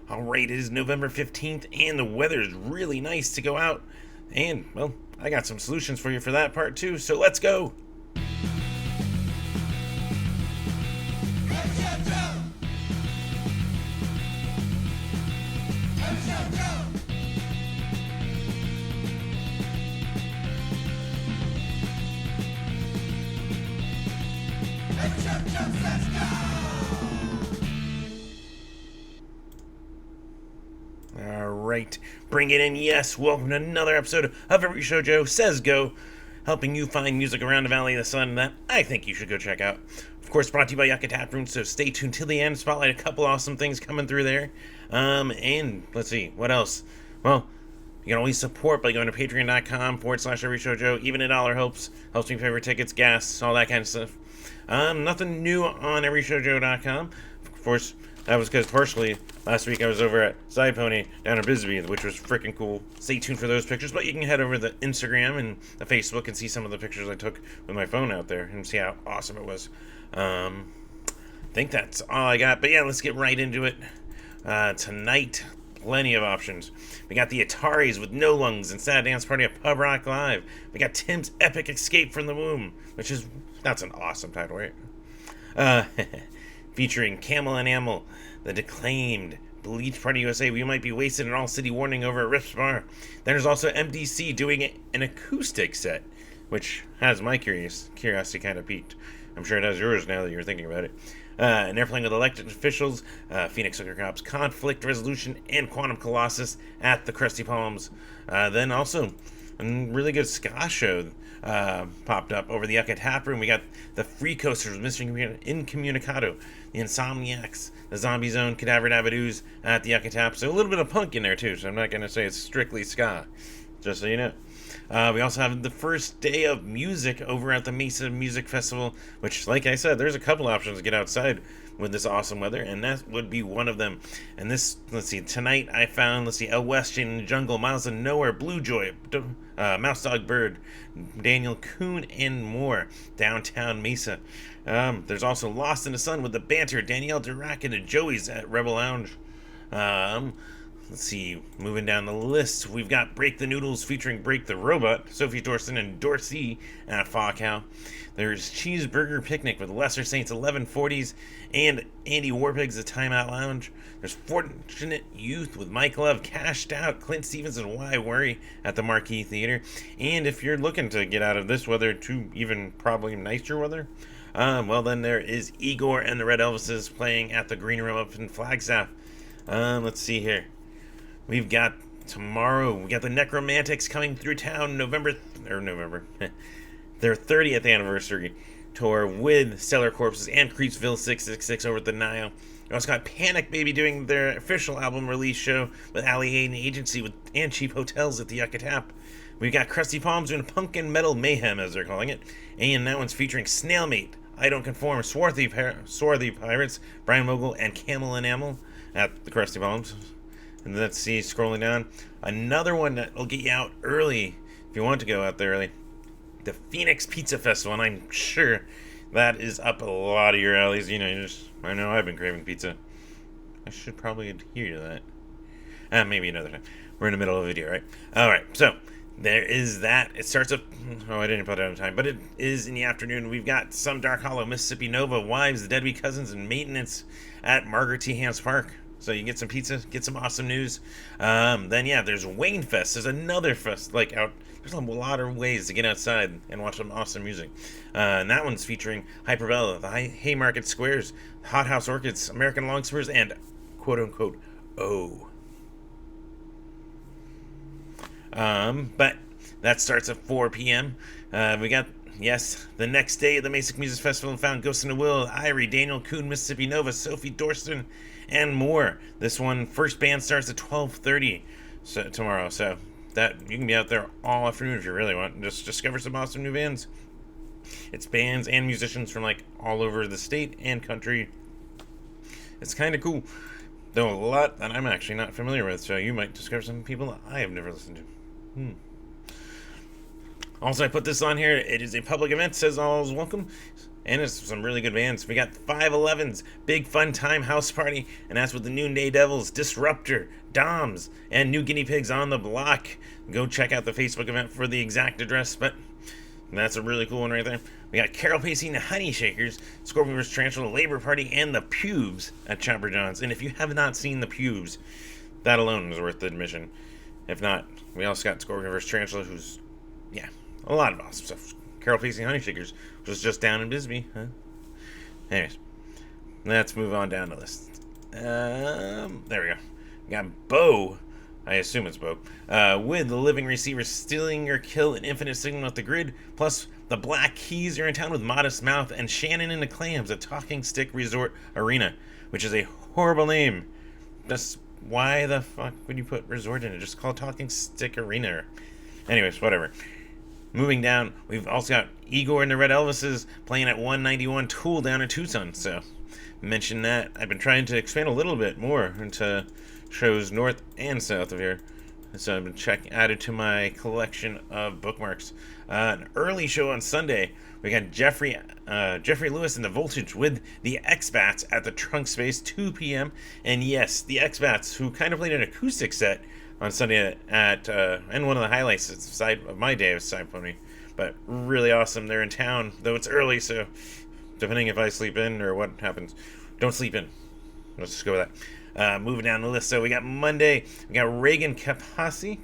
Alright, it is November 15th, and the weather is really nice to go out. And, well, I got some solutions for you for that part too, so let's go! Alright, bring it in, yes, welcome to another episode of Every Show Joe Says Go, helping you find music around the Valley of the Sun that I think you should go check out. Of course, brought to you by Yucca Tap Room, so stay tuned till the end, spotlight a couple awesome things coming through there. And let's see, what else? Well, you can always support by going to patreon.com/everyshowjoe. Even $1 helps me pay for tickets, gas, all that kind of stuff. Nothing new on everyshowjoe.com. Of course, that was because partially last week I was over at Side Pony down in Bisbee, which was freaking cool. Stay tuned for those pictures, but you can head over to the Instagram and the Facebook and see some of the pictures I took with my phone out there and see how awesome it was. I think that's all I got, but yeah, let's get right into it. Tonight, plenty of options. We got the Ataris with No Lungs and Sad Dance Party at Pub Rock Live. We got Tim's Epic Escape from the Womb, that's an awesome title, right? Featuring Camel and Amel, the declaimed Bleach Party USA, We Might Be Wasted, and All City Warning over at Rips Bar. Then there's also MDC doing an acoustic set, which has my curiosity kind of piqued. I'm sure it has yours now that you're thinking about it. And they're playing with elected officials, Phoenix Liquor Cops, Conflict Resolution, and Quantum Colossus at the Krusty Palms. Then also, a really good ska show popped up over the Yucca Tap Room. We got the Free Coasters, Mr. Incommunicado, the Insomniacs, the Zombie Zone, Cadaver Dabadoos at the Yucca Tap. So a little bit of punk in there too, so I'm not going to say it's strictly ska, just so you know. We also have the first day of music over at the Mesa Music Festival, which, like I said, there's a couple options to get outside with this awesome weather, and that would be one of them. And this, tonight I found, El West in the Jungle, Miles of Nowhere, Blue Joy, Mouse Dog Bird, Daniel Kuhn, and more, downtown Mesa. There's also Lost in the Sun with the Banter, Danielle Dirac and the Joeys at Rebel Lounge. Moving down the list, we've got Break the Noodles featuring Break the Robot, Sophie Dorson and Dorsey at Fawcow. There's Cheeseburger Picnic with Lesser Saints 1140s and Andy Warpig's The Timeout Lounge. There's Fortunate Youth with Mike Love, Cashed Out, Clint Stevens and Why Worry at the Marquee Theater. And if you're looking to get out of this weather to even probably nicer weather, then there is Igor and the Red Elvises playing at the Green Room up in Flagstaff. Let's see here. We've got tomorrow, we got the Necromantics coming through town their 30th anniversary tour with Stellar Corpses and Creepsville 666 over at the Nile. We also got Panic Baby doing their official album release show with Ali Hayden Agency and Cheap Hotels at the Yucca Tap. We've got Krusty Palms doing Pumpkin Metal Mayhem, as they're calling it, and that one's featuring Snailmate, I Don't Conform, Swarthy Pirates, Brian Mogul, and Camel and Amel at the Krusty Palms. And let's see, scrolling down, another one that will get you out early, if you want to go out there early, the Phoenix Pizza Festival, and I'm sure that is up a lot of your alleys. I know I've been craving pizza. I should probably adhere to that. Maybe another time. We're in the middle of a video, right? Alright, so there is that. It starts up, I didn't put it on time, but it is in the afternoon. We've got some Dark Hollow, Mississippi Nova, Wives, the Deadbeat Cousins, and Maintenance at Margaret T. Hams Park. So you can get some pizza, get some awesome news. There's Wayne Fest. There's another fest, there's a lot of ways to get outside and watch some awesome music. And that one's featuring Hyperbella, the Haymarket Squares, Hot House Orchids, American Longspurs, and quote-unquote, O. But that starts at 4 p.m. We got, the next day at the Mesa Music Festival, found Ghost in the Will, Irie, Daniel Kuhn, Mississippi Nova, Sophie Dorson, and more. This one, first band starts at 12:30 tomorrow, so that you can be out there all afternoon if you really want and just discover some awesome new bands. It's bands and musicians from all over the state and country. It's kind of cool, though a lot that I'm actually not familiar with, so you might discover some people that I have never listened to. Also, I put this on here. It is a public event, says all is welcome. and it's some really good bands. We got 511's Big Fun Time House Party, and that's with the Noonday Devils, Disruptor, Doms, and New Guinea Pigs on the Block. Go check out the Facebook event for the exact address, but that's a really cool one right there. We got Carol Pacey and the Honey Shakers, Scorpion vs. Tarantula, Labor Party, and the Pubes at Chopper John's. And if you have not seen the Pubes, that alone is worth the admission. If not, we also got Scorpion vs. Tarantula, who's, yeah, a lot of awesome stuff. Carol Pacey and Honey Shakers, which was just down in Bisbee, huh? Anyways, let's move on down the list. There we go. We got Bo. I assume it's Bo. With the Living Receiver, Stealing Your Kill, and Infinite Signal at the Grid, plus the Black Keys are in town with Modest Mouth, and Shannon and the Clams at Talking Stick Resort Arena, which is a horrible name. Just why the fuck would you put resort in it? Just call it Talking Stick Arena. Anyways, whatever. Moving down, we've also got Igor and the Red Elvises playing at 191 Tool down in Tucson. So, mention that. I've been trying to expand a little bit more into shows north and south of here. So I've been added to my collection of bookmarks. An early show on Sunday, we got Jeffrey Lewis and the Voltage with the X-Bats at the Trunk Space, 2 p.m. And yes, the X-Bats, who kind of played an acoustic set on Sunday at and one of the highlights of my day was Symphony. But really awesome. They're in town, though it's early, so depending if I sleep in or what happens, don't sleep in. Let's just go with that. Moving down the list, so we got Monday, we got Reagan Capaci?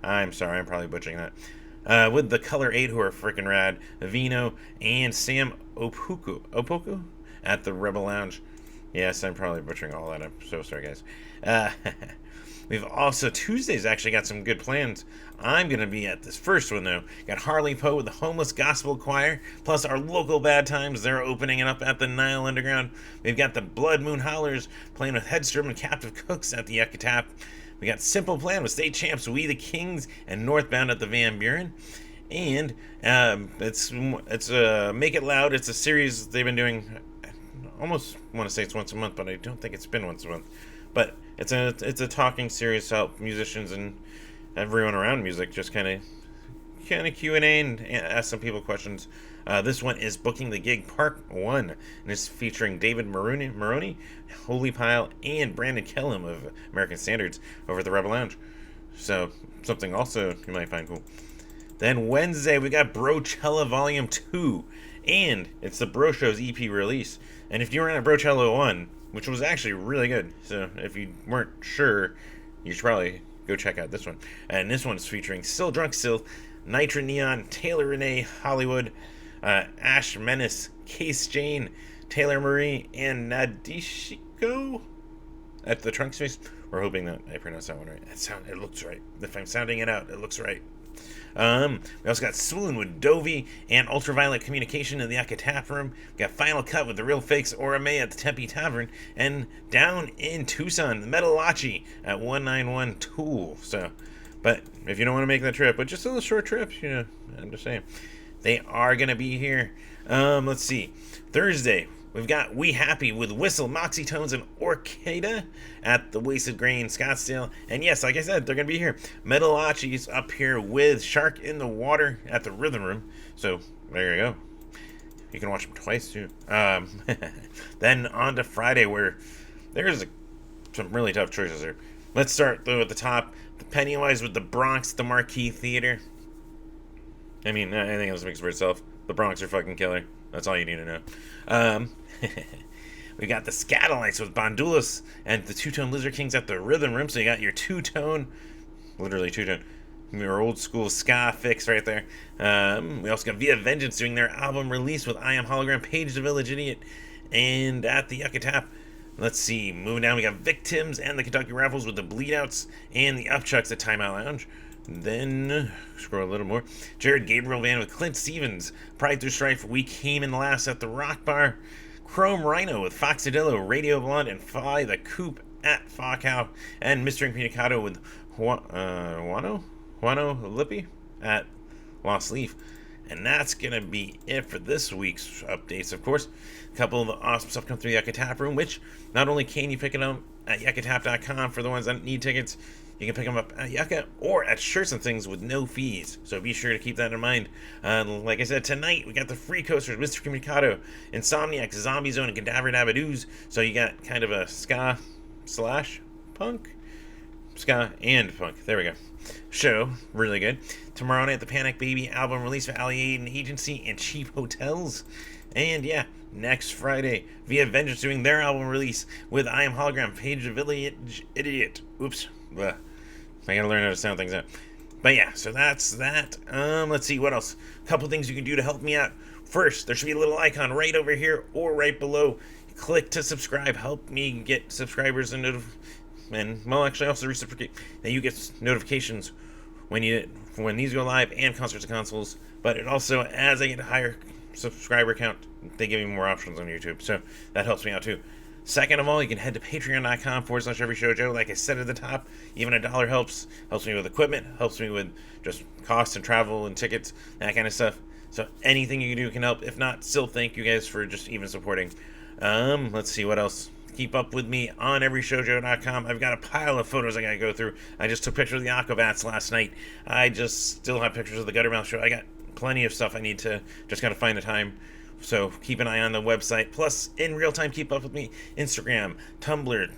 I'm sorry, I'm probably butchering that. With the Color 8, who are freaking rad, Vino, and Sam Opoku at the Rebel Lounge. Yes, I'm probably butchering all that. I'm so sorry, guys. We've also, Tuesday's actually got some good plans. I'm going to be at this first one, though. Got Harley Poe with the Homeless Gospel Choir, plus our local Bad Times. They're opening it up at the Nile Underground. We've got the Blood Moon Howlers playing with Headstrom and Captive Cooks at the Ecatap. We got Simple Plan with State Champs, We the Kings, and Northbound at the Van Buren. And it's Make It Loud. It's a series they've been doing. I almost want to say it's once a month, but I don't think it's been once a month. But it's a talking series to help musicians and everyone around music just kind of Q&A and ask some people questions. This one is Booking the Gig Part 1, and it's featuring David Maroney, Holy Pile, and Brandon Kellum of American Standards over at the Rebel Lounge. So, something also you might find cool. Then Wednesday, we got Brochella Volume 2, and it's the Bro Show's EP release. And if you were at Brochella 1, which was actually really good, so if you weren't sure, you should probably go check out this one. And this one's featuring Still Drunk Still, Nitra Neon, Taylor Renee Hollywood, Ash Menace, Case Jane, Taylor Marie, and Nadishiko at the Trunk Space. We're hoping that I pronounced that one right. It looks right. If I'm sounding it out, it looks right. We also got Swoon with Dovey and Ultraviolet Communication in the Eka Tap Room. We got Final Cut with the Real Fakes Aura May at the Tempe Tavern. And down in Tucson, the Metalachi at 191 Tool. So, but if you don't want to make that trip, but just a little short trip, I'm just saying. They are going to be here. Let's see. Thursday, we've got We Happy with Whistle, Moxie Tones, and Orcada at the Wasted Grain Scottsdale. And yes, like I said, they're going to be here. Metalachi's up here with Shark in the Water at the Rhythm Room. So, there you go. You can watch them twice, too. Then on to Friday, where there's some really tough choices here. Let's start, though, at the top. The Pennywise with the Bronx, the Marquee Theater. I mean, I think this speaks for itself. The Bronx are fucking killer. That's all you need to know. We got the Scatolites with Bondulas and the Two-Tone Lizard Kings at the Rhythm Room. So you got your two-tone, literally two-tone, your old school ska fix right there. We also got Via Vengeance doing their album release with I Am Hologram, Page the Village Idiot, and at the Yucca Tap. Let's see, moving down, we got Victims and the Kentucky Raffles with the Bleedouts and the Upchucks at Timeout Lounge. Then, scroll a little more, Jared Gabriel Band with Clint Stevens, Pride Through Strife, We Came in Last at the Rock Bar, Chrome Rhino with Foxadillo, Radio Blonde, and Fly the Coop at Fawcow, and Mr. Pinicado with Juano Lippi at Lost Leaf. And that's going to be it for this week's updates, of course. A couple of awesome stuff come through the Yucca Tap Room, which not only can you pick it up at yuccatap.com for the ones that need tickets, You can pick them up at Yucca or at Shirts and Things with no fees. So be sure to keep that in mind. Like I said, tonight we got the free coasters, Mr. Communicado, Insomniac, Zombie Zone, and Cadaver Dabadoos. So you got kind of a ska slash punk? Ska and punk. There we go. Show. Really good. Tomorrow night, the Panic Baby album release for Alley Aid Agency and Cheap Hotels. And yeah, next Friday, Via Vengeance doing their album release with I Am Hologram, Page the Village Idiot. Oops. Blah. I gotta learn how to sound things out. But yeah, so that's that. Let's see, what else? A couple things you can do to help me out. First, there should be a little icon right over here or right below. Click to subscribe. Help me get subscribers and well, actually also reciprocate that you get notifications when these go live and Concerts and Consoles. But it also, as I get a higher subscriber count, they give me more options on YouTube. So that helps me out too. Second of all, you can head to patreon.com/everyshowjoe. Like I said at the top, even $1 helps. Helps me with equipment, helps me with just costs and travel and tickets, that kind of stuff. So anything you can do can help. If not, still thank you guys for just even supporting. Let's see what else. Keep up with me on everyshowjoe.com. I've got a pile of photos I gotta go through. I just took pictures of the Aquabats last night. I just still have pictures of the Guttermouth show. I got plenty of stuff I need to just gotta find the time. So keep an eye on the website. Plus, in real time, keep up with me. Instagram, Tumblr,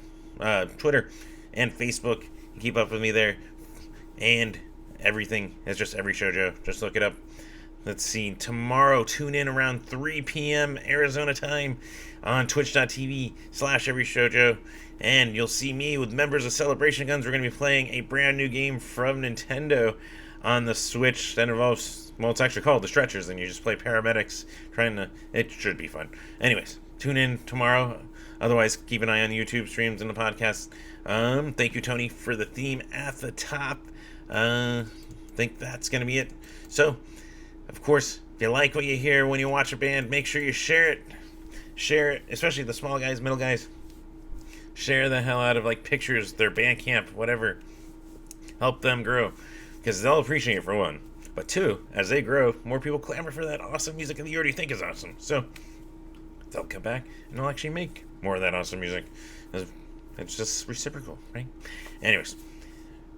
Twitter, and Facebook. Keep up with me there. And everything is just Every Show Joe. Just look it up. Let's see. Tomorrow, tune in around 3 p.m. Arizona time on twitch.tv/everyshowjoe. And you'll see me with members of Celebration Guns. We're going to be playing a brand new game from Nintendo on the Switch that involves, well, it's actually called The Stretchers, and you just play paramedics it should be fun. Anyways, tune in tomorrow. Otherwise, keep an eye on the YouTube streams and the podcast. Thank you, Tony, for the theme at the top. Think that's going to be it. So, of course, if you like what you hear when you watch a band, make sure you share it. Share it, especially the small guys, middle guys. Share the hell out of pictures, their Bandcamp, whatever. Help them grow, because they'll appreciate it for one. But two, as they grow, more people clamor for that awesome music that you already think is awesome. So they'll come back and they'll actually make more of that awesome music. It's just reciprocal, right? Anyways,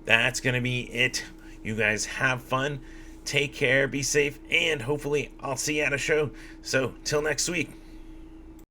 that's gonna be it. You guys have fun. Take care, be safe, and hopefully I'll see you at a show. So, till next week.